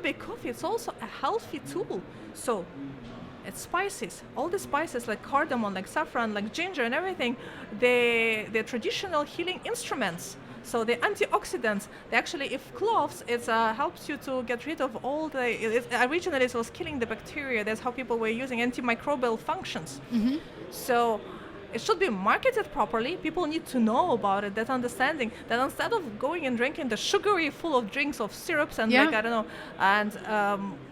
Arabic coffee, it's also a healthy tool. So it's spices, all the spices like cardamom, like saffron, like ginger and everything, they're traditional healing instruments. So the antioxidants, they actually, if cloves, it helps you to get rid of all originally it was killing the bacteria. That's how people were using antimicrobial functions. Mm-hmm. So it should be marketed properly. People need to know about it, that understanding, that instead of going and drinking the sugary full of drinks of syrups and like, I don't know, and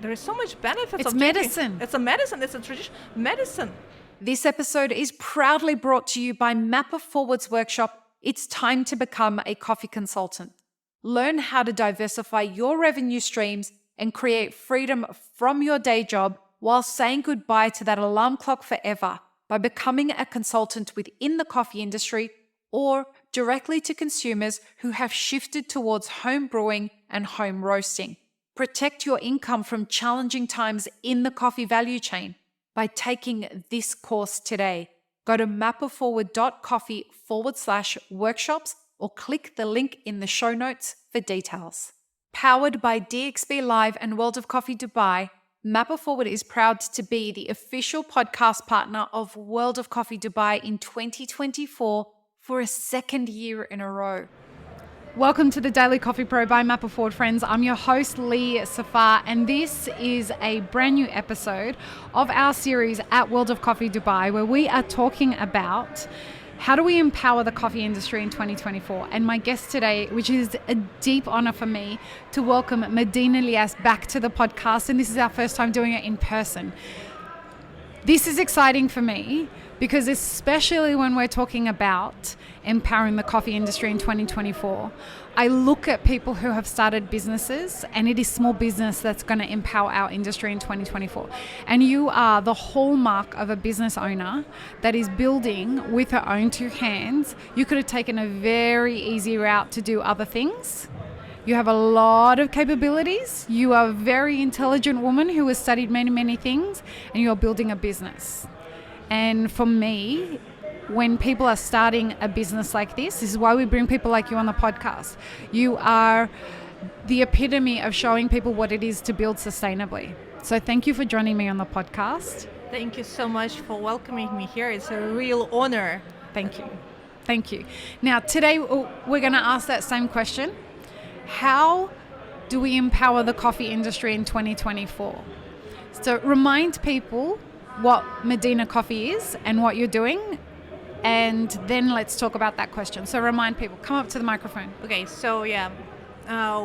there is so much benefits It's of drinking. medicine. It's a medicine, it's a tradition, medicine. This episode is proudly brought to you by Mapper Forward's workshop, It's Time to Become a Coffee Consultant. Learn how to diversify your revenue streams and create freedom from your day job while saying goodbye to that alarm clock forever by becoming a consultant within the coffee industry or directly to consumers who have shifted towards home brewing and home roasting. Protect your income from challenging times in the coffee value chain by taking this course today. Go to mapperforward.coffee/workshops or click the link in the show notes for details. Powered by DXB Live and World of Coffee Dubai, Mapper Forward is proud to be the official podcast partner of World of Coffee Dubai in 2024 for a second year in a row. Welcome to the Daily Coffee Pro by Mapper Forward, friends. I'm your host, Lee Safar, and this is a brand new episode of our series at World of Coffee Dubai, where we are talking about how do we empower the coffee industry in 2024? And my guest today, which is a deep honor for me, to welcome Medina Ilyas back to the podcast. And this is our first time doing it in person. This is exciting for me because especially when we're talking about empowering the coffee industry in 2024, I look at people who have started businesses, and it is small business that's going to empower our industry in 2024. And you are the hallmark of a business owner that is building with her own two hands. You could have taken a very easy route to do other things. You have a lot of capabilities. You are a very intelligent woman who has studied many, many things, and you are building a business. And for me, when people are starting a business like this is why we bring people like you on the podcast. You are the epitome of showing people what it is to build sustainably. So thank you for joining me on the podcast. Thank you so much for welcoming me here. It's a real honor. Thank you. Thank you. Now, today we're going to ask that same question. How do we empower the coffee industry in 2024? So remind people what Medina Coffee is and what you're doing, and then let's talk about that question. So remind people, come up to the microphone. Okay, so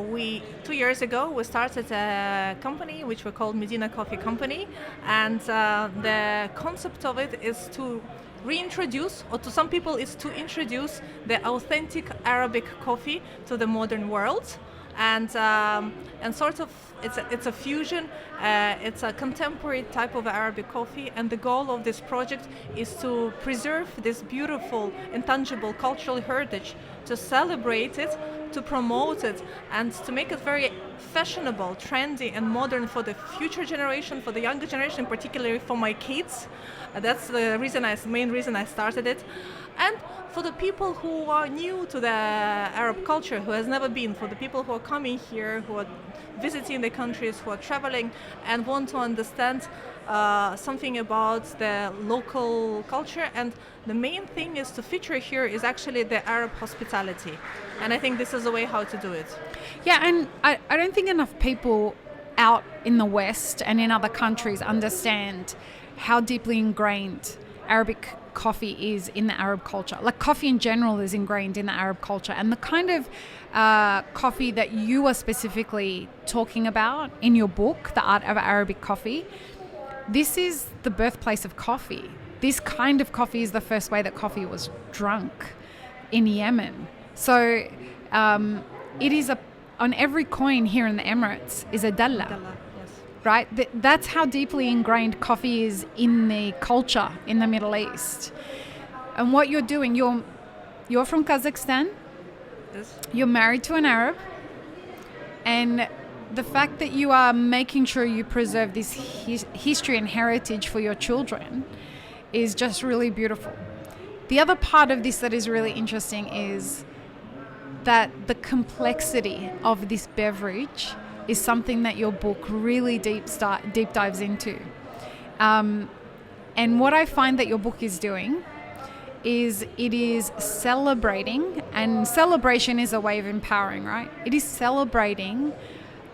we 2 years ago we started a company which we called Medina Coffee Company, and the concept of it is to reintroduce, or to some people is to introduce, the authentic Arabic coffee to the modern world. And sort of it's a fusion, it's a contemporary type of Arabic coffee, and the goal of this project is to preserve this beautiful intangible cultural heritage, to celebrate it, to promote it, and to make it very fashionable, trendy and modern for the future generation, for the younger generation, particularly for my kids. That's the main reason I started it. And for the people who are new to the Arab culture, who has never been, for the people who are coming here, who are visiting the countries, who are traveling and want to understand something about the local culture. And the main thing is to feature here is actually the Arab hospitality. And I think this is the way how to do it. Yeah, and I don't think enough people out in the West and in other countries understand how deeply ingrained Arabic coffee is in the Arab culture. Like coffee in general is ingrained in the Arab culture, and the kind of coffee that you are specifically talking about in your book, The Art of Arabic Coffee, this is the birthplace of coffee. This kind of coffee is the first way that coffee was drunk in Yemen. So it is on every coin here in the Emirates is a dalla. Right? That's how deeply ingrained coffee is in the culture in the Middle East. And what you're doing, you're from Kazakhstan. Yes. You're married to an Arab. And the fact that you are making sure you preserve this history and heritage for your children is just really beautiful. The other part of this that is really interesting is that the complexity of this beverage is something that your book really deep dives into. And what I find that your book is doing is it is celebrating, and celebration is a way of empowering, right? It is celebrating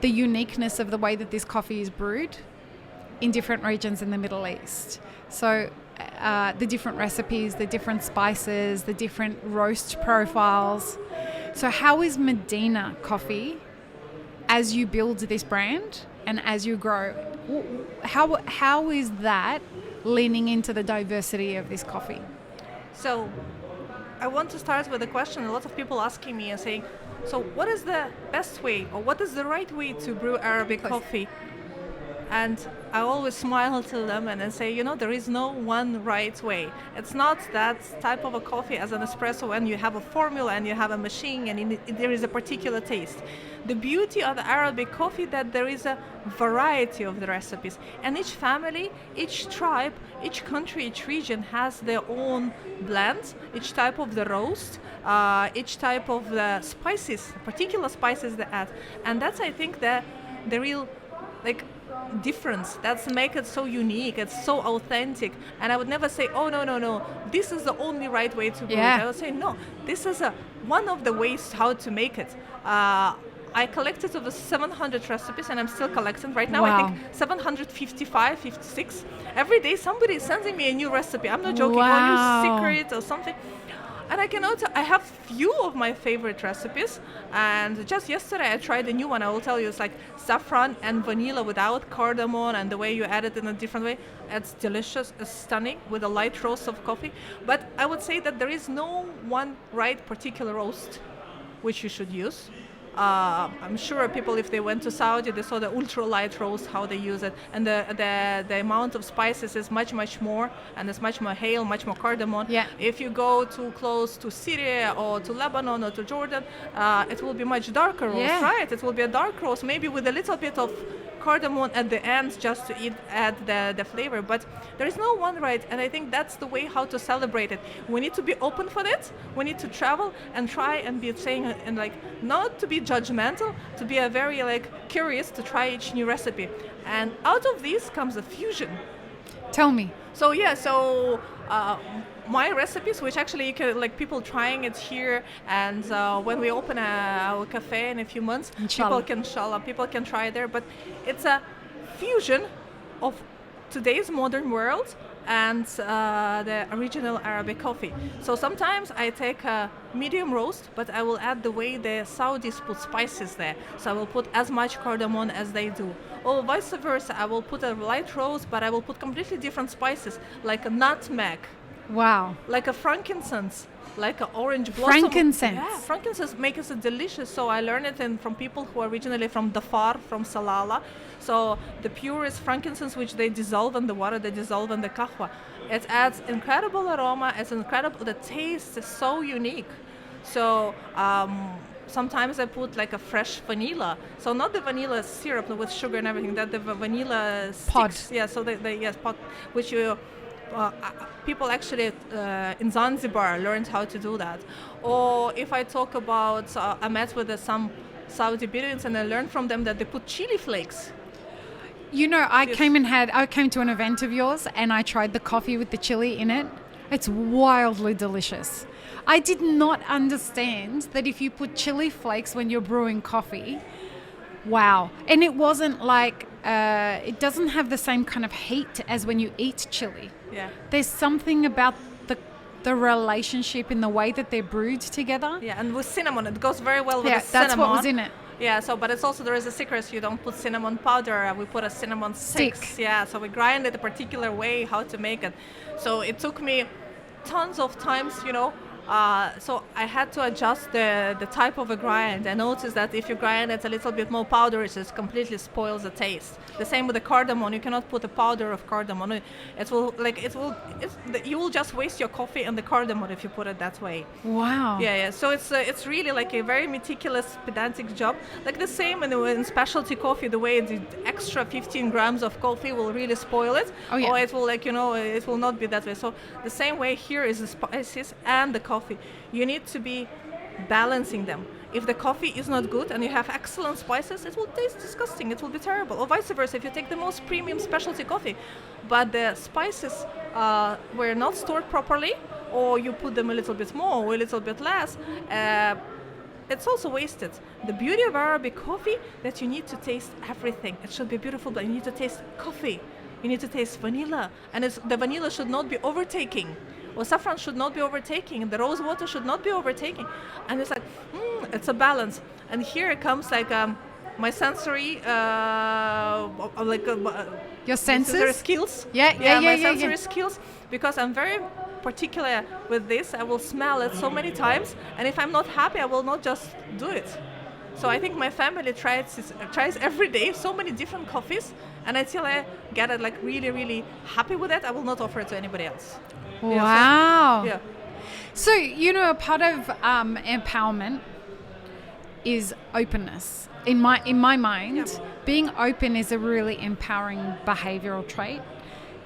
the uniqueness of the way that this coffee is brewed in different regions in the Middle East. So the different recipes, the different spices, the different roast profiles. So how is Medina Coffee, as you build this brand and as you grow, how is that leaning into the diversity of this coffee? So I want to start with a question. A lot of people asking me and saying, so what is the best way or what is the right way to brew Arabic coffee? And I always smile to them and I say, there is no one right way. It's not that type of a coffee as an espresso when you have a formula and you have a machine and there is a particular taste. The beauty of the Arabic coffee that there is a variety of the recipes, and each family, each tribe, each country, each region has their own blends, each type of the roast, each type of the spices, particular spices they add. And that's, I think, the real difference. That's make it so unique. It's so authentic. And I would never say, oh no, this is the only right way to brew it. I would say, no, this is one of the ways how to make it. I collected over 700 recipes and I'm still collecting right now. Wow. I think 755, 56. Every day somebody is sending me a new recipe. I'm not joking. Wow. Or new secret or something. And I have few of my favorite recipes, and just yesterday I tried a new one. I will tell you, it's like saffron and vanilla without cardamom, and the way you add it in a different way. It's delicious, it's stunning with a light roast of coffee. But I would say that there is no one right particular roast which you should use. I'm sure people, if they went to Saudi, they saw the ultra light roast, how they use it, and the amount of spices is much more, and it's much more hail, much more cardamom. Yeah. If you go too close to Syria or to Lebanon or to Jordan, it will be much darker roast, right? It will be a dark roast, maybe with a little bit of cardamom at the end just to add the flavor. But there is no one right, and I think that's the way how to celebrate it. We need to be open for it. We need to travel and try and be saying, and not to be judgmental, to be a very curious to try each new recipe. And out of this comes a fusion. Tell me. So my recipes, which actually you can people trying it here, and when we open our cafe in a few months, people can try there. But it's a fusion of today's modern world and the original Arabic coffee. So sometimes I take a medium roast, but I will add the way the Saudis put spices there. So I will put as much cardamom as they do. Or vice versa, I will put a light roast, but I will put completely different spices, like a nutmeg. Wow. Like a frankincense, like an orange blossom. Frankincense. Yeah, frankincense makes it delicious. So I learned it from people who are originally from Dhafar, from Salalah. So the purest frankincense, which they dissolve in the water, they dissolve in the kahwa. It adds incredible aroma. It's incredible. The taste is so unique. So sometimes I put a fresh vanilla. So not the vanilla syrup with sugar and everything. That the vanilla pod. sticks. Yeah. So pod, which you. People actually in Zanzibar learned how to do that. Or if I talk about, I met with some Saudi Bedouins and I learned from them that they put chili flakes. I came to an event of yours and I tried the coffee with the chili in it. It's wildly delicious. I did not understand that if you put chili flakes when you're brewing coffee, wow. And it wasn't it doesn't have the same kind of heat as when you eat chili. Yeah. There's something about the relationship in the way that they're brewed together. Yeah, and with cinnamon, it goes very well with the cinnamon. That's what was in it. Yeah, but it's also, there is a secret. You don't put cinnamon powder. We put a cinnamon sticks. Yeah, so we grind it a particular way how to make it. So it took me tons of times, so I had to adjust the type of a grind. I noticed that if you grind it a little bit more powder, it just completely spoils the taste. The same with the cardamom. You cannot put a powder of cardamom. You will just waste your coffee and the cardamom if you put it that way. Wow. Yeah. So it's really a very meticulous, pedantic job. The same in specialty coffee, the way the extra 15 grams of coffee will really spoil it. Oh, yeah. Or it will it will not be that way. So the same way here is the spices and the coffee. You need to be balancing them. if the coffee is not good and you have excellent spices, it will taste disgusting. It will be terrible. Or vice versa, if you take the most premium specialty coffee, but the spices were not stored properly, or you put them a little bit more or a little bit less, it's also wasted. The beauty of Arabic coffee that you need to taste everything. It should be beautiful, but you need to taste coffee. You need to taste vanilla, and the vanilla should not be overtaking. Or saffron should not be overtaking. The rose water should not be overtaking. And it's like, it's a balance. And here it comes like my sensory, Your senses? skills. Yeah, sensory skills, because I'm very particular with this. I will smell it so many times, and if I'm not happy, I will not just do it. So I think my family tries every day so many different coffees, and until I get it like really, really happy with it, I will not offer it to anybody else. Wow. Yeah. So, a part of empowerment is openness. In my mind, being open is a really empowering behavioral trait.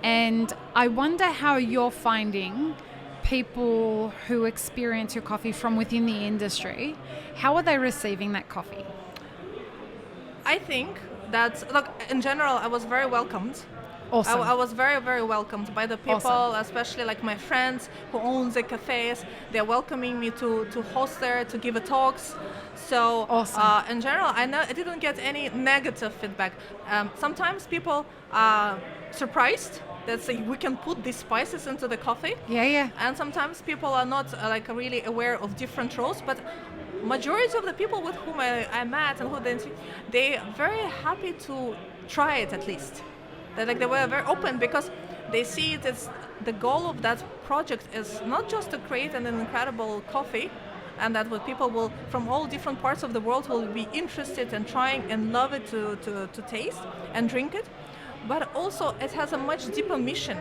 And I wonder how you're finding people who experience your coffee from within the industry. How are they receiving that coffee? I think that, look, in general, I was very welcomed. Awesome. I was very, very welcomed by the people, Awesome. especially like my friends who own the cafes. They're welcoming me to host there, to give a talks. So Awesome. in general, I didn't get any negative feedback. Sometimes people are surprised that say we can put these spices into the coffee. Yeah. And sometimes people are not really aware of different roles, but majority of the people with whom I met and they are very happy to try it at least. They were very open because they see it as the goal of that project is not just to create an incredible coffee, and that what people will from all different parts of the world will be interested in trying and love it to taste and drink it, but also it has a much deeper mission.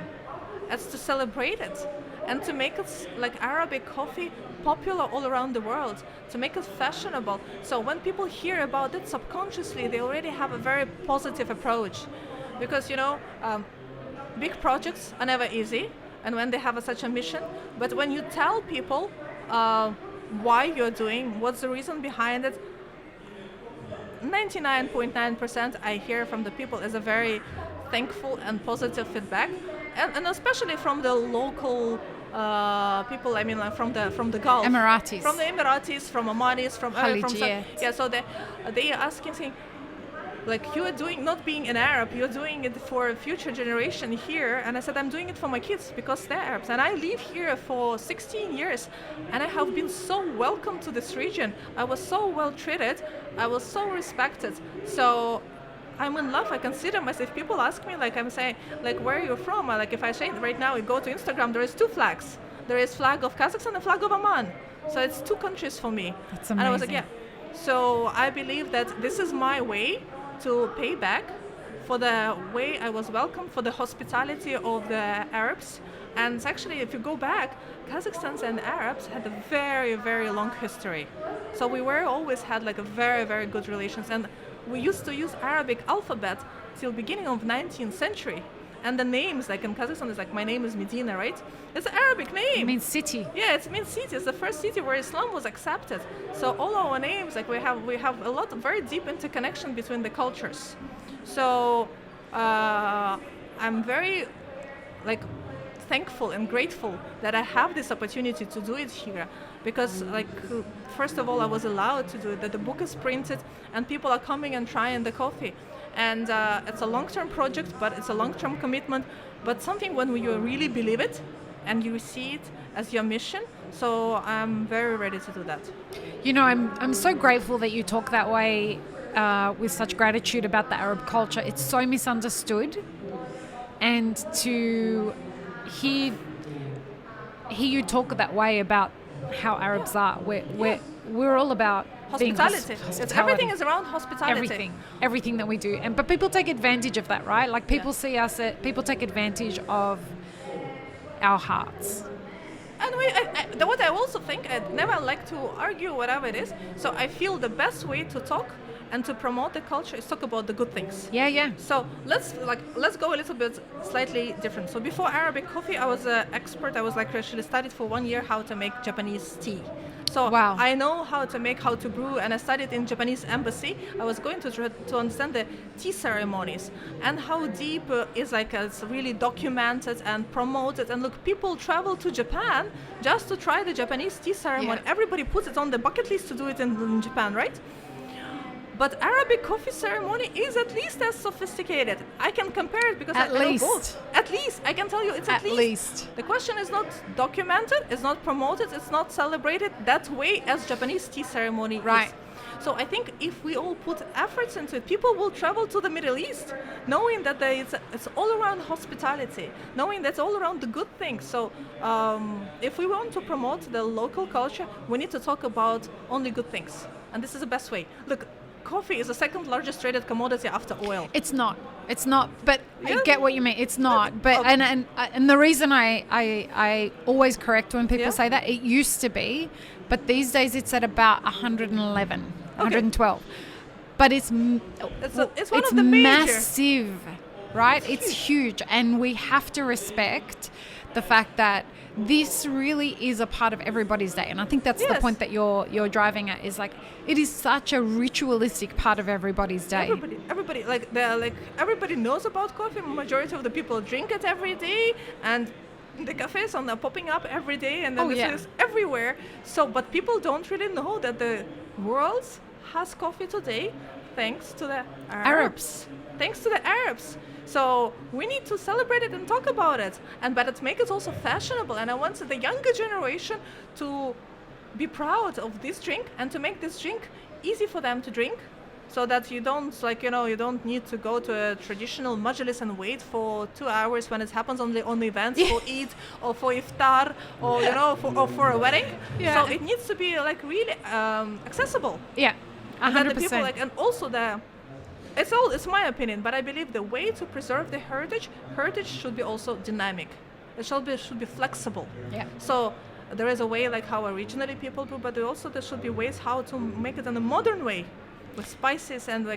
It's to celebrate it and to make it like Arabic coffee popular all around the world, to make it fashionable. So when people hear about it subconsciously, they already have a very positive approach. Because big projects are never easy, and when they have such a mission, but when you tell people why you're doing, what's the reason behind it, 99.9% I hear from the people is a very thankful and positive feedback, and especially from the local people. I mean, from the Gulf, Emiratis. from the Emiratis, from Omanis, from Khalijiyat. So they are asking, saying, like, you are doing, not being an Arab, you're doing it for a future generation here. And I said, I'm doing it for my kids because they're Arabs. And I live here for 16 years and I have been so welcome to this region. I was so well treated. I was so respected. So I'm in love. I consider myself, if people ask me, like I'm saying, like, where are you from? Like if I say right now, you go to Instagram, there is 2 flags. There is flag of Kazakhstan and flag of Oman. So it's 2 countries for me. That's amazing. And I was like, yeah. So I believe that this is my way to pay back for the way I was welcomed, for the hospitality of the Arabs. And actually, if you go back, Kazakhstans and Arabs had a very, very long history. So we always had like a very, very good relations. And we used to use Arabic alphabet till beginning of 19th century. And the names, like in Kazakhstan, is like, my name is Medina, right? It's an Arabic name. It means city. Yeah, it means city. It's the first city where Islam was accepted. So all our names, like we have a lot of very deep interconnection between the cultures. So I'm very thankful and grateful that I have this opportunity to do it here, because first of all, I was allowed to do it, that the book is printed and people are coming and trying the coffee. And it's a long-term project, but it's a long-term commitment, but something when you really believe it and you see it as your mission. So I'm very ready to do that. I'm so grateful that you talk that way with such gratitude about the Arab culture. It's so misunderstood, and to hear you talk that way about how Arabs are, we're all about hospitality. Everything is around hospitality. Everything that we do, but people take advantage of that, right? Like people see us, people take advantage of our hearts. And what I also think, I never like to argue whatever it is. So I feel the best way to talk and to promote the culture is talk about the good things. Yeah. So let's go a little bit slightly different. So before Arabic coffee, I was an expert. I was actually studied for 1 year how to make Japanese tea. So Wow. I know how to brew, and I studied in Japanese embassy. I was going to try to understand the tea ceremonies and how deep is like it's really documented and promoted. And look, people travel to Japan just to try the Japanese tea ceremony. Yeah. Everybody puts it on the bucket list to do it in Japan, right? But Arabic coffee ceremony is at least as sophisticated. I can compare it because I know both. At least. I can tell you it's at least. The question is not documented, it's not promoted, it's not celebrated that way as Japanese tea ceremony Right. is. So I think if we all put efforts into it, people will travel to the Middle East knowing that it's all around hospitality, knowing that's all around the good things. So if we want to promote the local culture, we need to talk about only good things. And this is the best way. Look, coffee is the second largest traded commodity after oil. It's not. But Yeah. I get what you mean. It's not. But Okay. and the reason I always correct when people Yeah. say that, it used to be, but these days it's at about 111, 112. But it's It's one of the major. massive, right? It's huge, and we have to respect the fact that this really is a part of everybody's day. And I think that's the Yes. point that you're driving at, is like it is such a ritualistic part of everybody's day. Everybody, everybody knows about coffee. Majority of the people drink it every day, and the cafes are popping up every day, and then this is everywhere. So, but people don't really know that the world has coffee today, thanks to the Arabs. Thanks to the Arabs. So we need to celebrate it and talk about it, but make it also fashionable. And I want the younger generation to be proud of this drink and to make this drink easy for them to drink, so that you don't need to go to a traditional majlis and wait for 2 hours when it happens on the events for Eid or for iftar or for a wedding. Yeah. So it needs to be like really accessible. Yeah, And then the 100%. people and also it's my opinion, but I believe the way to preserve the heritage should be also dynamic. It should be flexible. Yeah. So there is a way like how originally people brew, but there should be ways how to make it in a modern way, with spices and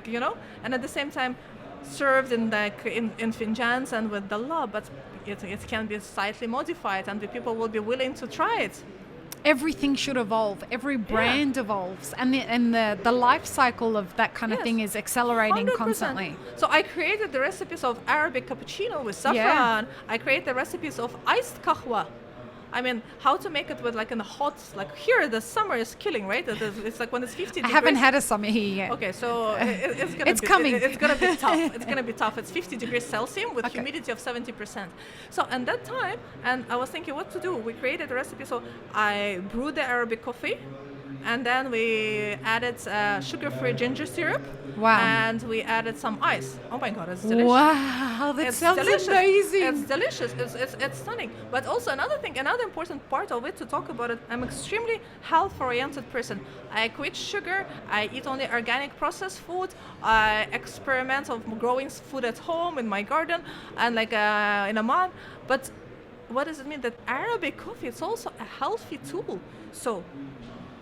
and at the same time served in finjans and with dalla, but it can be slightly modified, and the people will be willing to try it. Everything should evolve. Every brand evolves, and the life cycle of that kind of Yes. thing is accelerating 100%. constantly. So I created the recipes of Arabic cappuccino with saffron. I created the recipes of iced kahwa. I mean, how to make it with in a hot, here the summer is killing, right? It's like when it's 50 I degrees. haven't had a summer here yet. Okay, so it's coming. It's gonna be tough. It's gonna be tough. It's 50 degrees Celsius with Okay. humidity of 70%. So at that time, and I was thinking what to do. We created a recipe. So I brewed the Arabic coffee, and then we added sugar-free ginger syrup. Wow. And we added some ice. Oh my God, it's delicious. Wow, that It's sounds delicious. amazing. It's delicious. It's stunning. But also another important part of it to talk about it. I'm extremely health-oriented person. I quit sugar. I eat only organic processed food. I experiment of growing food at home in my garden and in Amman. But what does it mean that Arabic coffee? It's also a healthy tool. So.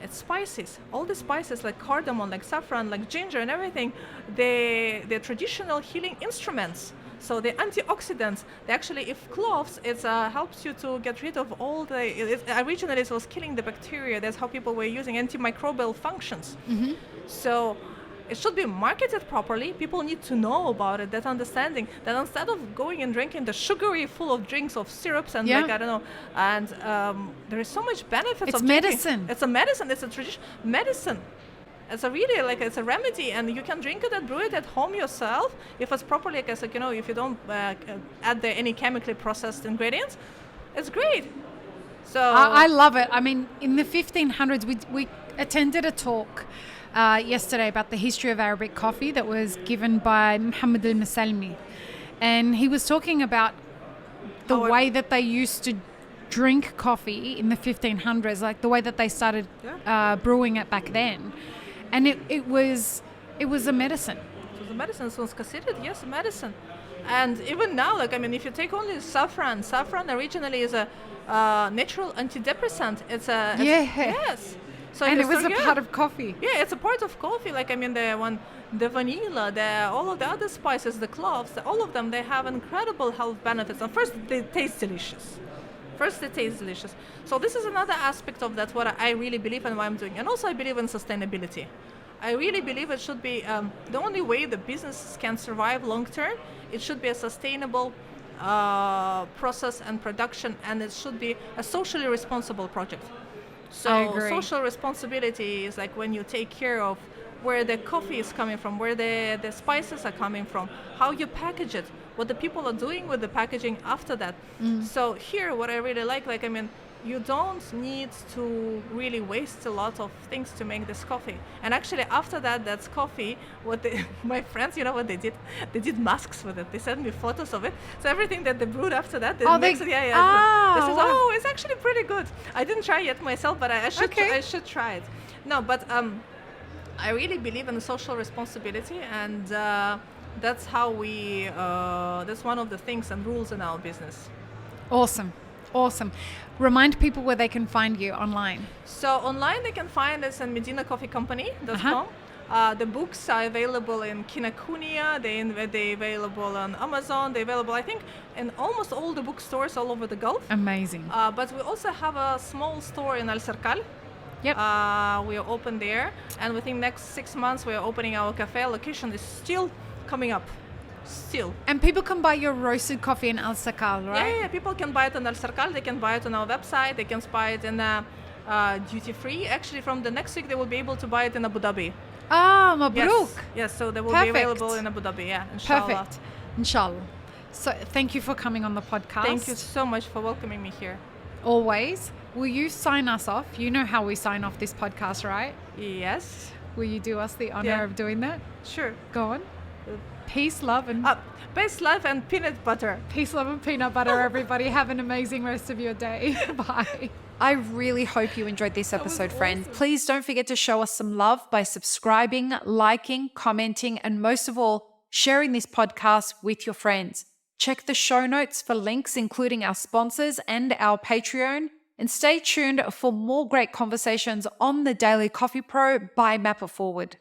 It's spices. All the spices like cardamom, like saffron, like ginger and everything, they're traditional healing instruments. So the antioxidants, if cloves, it helps you to get rid of all originally it was killing the bacteria. That's how people were using antimicrobial functions. Mm-hmm. So it should be marketed properly. People need to know about it, that understanding, that instead of going and drinking the sugary full of drinks of syrups and there is so much benefits It's of drinking. medicine. It's a medicine. It's a traditional medicine. It's a really it's a remedy, and you can drink it and brew it at home yourself if it's properly, if you don't add any chemically processed ingredients. It's great. So I love it. I mean, in the 1500s, we attended a talk yesterday about the history of Arabic coffee that was given by Muhammad al-Masalmi. And he was talking about the way that they used to drink coffee in the 1500s, like the way that they started brewing it back then. And it was a medicine. It was a medicine. So it's considered, yes, a medicine. And even now, if you take only saffron originally is a natural antidepressant. Yes. So And it was a part of coffee. Yeah, it's a part of coffee. The vanilla, all of the other spices, the cloves, all of them, they have incredible health benefits. And first, they taste delicious. First, it tastes delicious. So this is another aspect of that what I really believe and what I'm doing. And also I believe in sustainability. I really believe it should be the only way the business can survive long term. It should be a sustainable process and production, and it should be a socially responsible project. I So agree. social responsibility is like when you take care of where the coffee is coming from, where the spices are coming from, how you package it, what the people are doing with the packaging after that. So here, what I really like, I mean, you don't need to really waste a lot of things to make this coffee. And actually, after that, that's coffee. My friends, you know what they did? They did masks with it. They sent me photos of it. So everything that they brewed after that, they mix it. Yeah. This is wow. it's actually pretty good. I didn't try it myself, but I should. Okay. I should try it. No, but I really believe in social responsibility, and that's how we. That's one of the things and rules in our business. Awesome. Remind people where they can find you online. So online they can find us on medinacoffeecompany.com. The books are available in Kinokuniya. They're available on Amazon. They're available, I think, in almost all the bookstores all over the Gulf. Amazing. But we also have a small store in Al Sarkal. Yep. We are open there, and within next 6 months we are opening our cafe. Location is still coming up. Still. And people can buy your roasted coffee in Al Sakal, right? Yeah, people can buy it on Al Sarkal. They can buy it on our website. They can buy it in duty free. Actually, from the next week they will be able to buy it in Abu Dhabi. Ah, mabruk. Yes, so they will Perfect. be available in Abu Dhabi. Yeah, inshallah. Perfect. Inshallah. So thank you for coming on the podcast. Thank you so much for welcoming me here. Always. Will you sign us off? You know how we sign off this podcast, right? Yes, Will you do us the honor Yeah. of doing that? sure. Go on. Peace, love, and Best life and peanut butter. peace, love, and peanut butter, everybody. Have an amazing rest of your day. Bye. I really hope you enjoyed this episode, friend. awesome. Please don't forget to show us some love by subscribing, liking, commenting, and most of all, sharing this podcast with your friends. Check the show notes for links, including our sponsors and our Patreon. And stay tuned for more great conversations on the Daily Coffee Pro by Map It Forward.